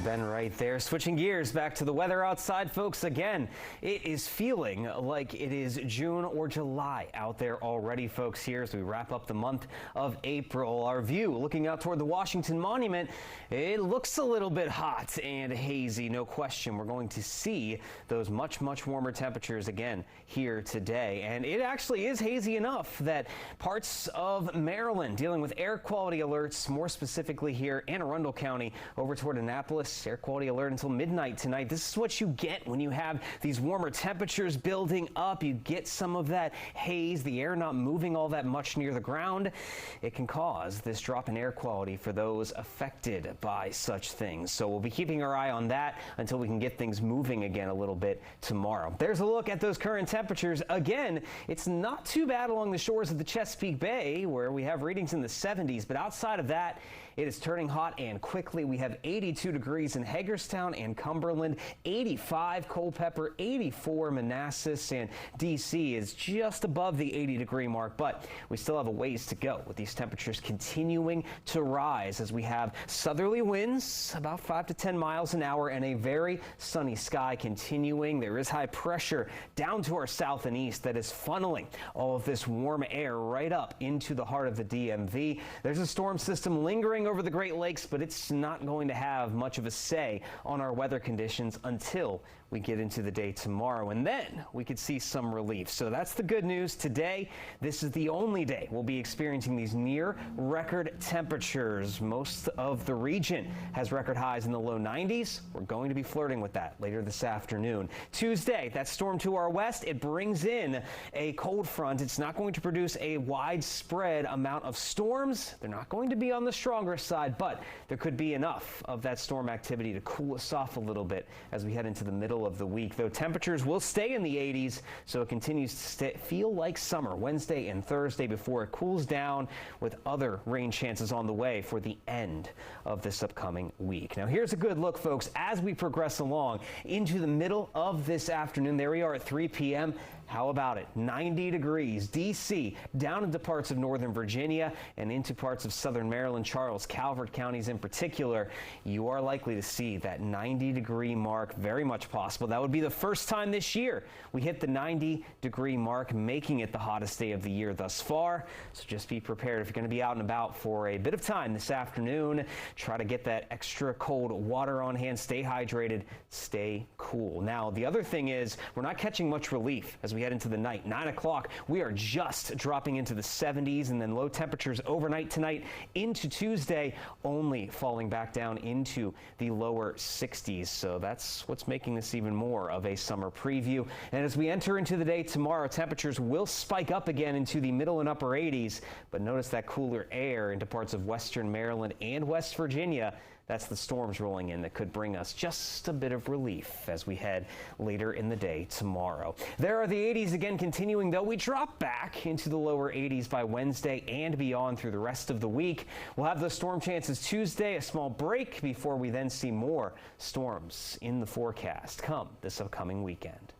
Ben right there. Switching gears back to the weather outside, folks. Again, it is feeling like it is June or July out there already, folks, here as we wrap up the month of April. Our view looking out toward the Washington Monument, it looks a little bit hot and hazy, no question. We're going to see those much warmer temperatures again here today. And it actually is hazy enough that parts of Maryland dealing with air quality alerts, more specifically here Anne Arundel County over toward Annapolis. Air quality alert until midnight tonight. This is what you get when you have these warmer temperatures building up. You get some of that haze, the air not moving all that much near the ground. It can cause this drop in air quality for those affected by such things. So we'll be keeping our eye on that until we can get things moving again a little bit tomorrow. There's a look at those current temperatures. Again, it's not too bad along the shores of the Chesapeake Bay where we have readings in the 70s, but outside of that, it is turning hot and quickly. We have 82 degrees in Hagerstown and Cumberland, 85 Culpeper, 84 Manassas, and DC is just above the 80-degree mark, but we still have a ways to go with these temperatures continuing to rise as we have southerly winds about 5 to 10 miles an hour and a very sunny sky continuing. There is high pressure down to our south and east that is funneling all of this warm air right up into the heart of the DMV. There's a storm system lingering over the Great Lakes, but it's not going to have much of a say on our weather conditions until we get into the day tomorrow, and then we could see some relief. So that's the good news today. This is the only day we'll be experiencing these near record temperatures. Most of the region has record highs in the low 90s. We're going to be flirting with that later this afternoon. Tuesday, that storm to our west, it brings in a cold front. It's not going to produce a widespread amount of storms. They're not going to be on the stronger side, but there could be enough of that storm activity to cool us off a little bit as we head into the middle of the week, though temperatures will stay in the 80s, so it continues to feel like summer Wednesday and Thursday before it cools down with other rain chances on the way for the end of this upcoming week. Now here's a good look, folks, as we progress along into the middle of this afternoon. There we are at 3 p.m. How about it? 90 degrees, DC, down into parts of northern Virginia and into parts of southern Maryland, Charles, Calvert counties in particular. You are likely to see that 90-degree mark, very much possible. That would be the first time this year we hit the 90-degree mark, making it the hottest day of the year thus far. So just be prepared if you're going to be out and about for a bit of time this afternoon. Try to get that extra cold water on hand. Stay hydrated. Stay cool. Now, the other thing is we're not catching much relief as we head into the night. 9 o'clock, we are just dropping into the 70s, and then low temperatures overnight tonight into Tuesday, only falling back down into the lower 60s. So that's what's making this even more of a summer preview. And as we enter into the day tomorrow, temperatures will spike up again into the middle and upper 80s, but notice that cooler air into parts of western Maryland and West Virginia. That's the storms rolling in that could bring us just a bit of relief as we head later in the day tomorrow. There are the 80s again continuing, though we drop back into the lower 80s by Wednesday and beyond through the rest of the week. We'll have those storm chances Tuesday, a small break before we then see more storms in the forecast come this upcoming weekend.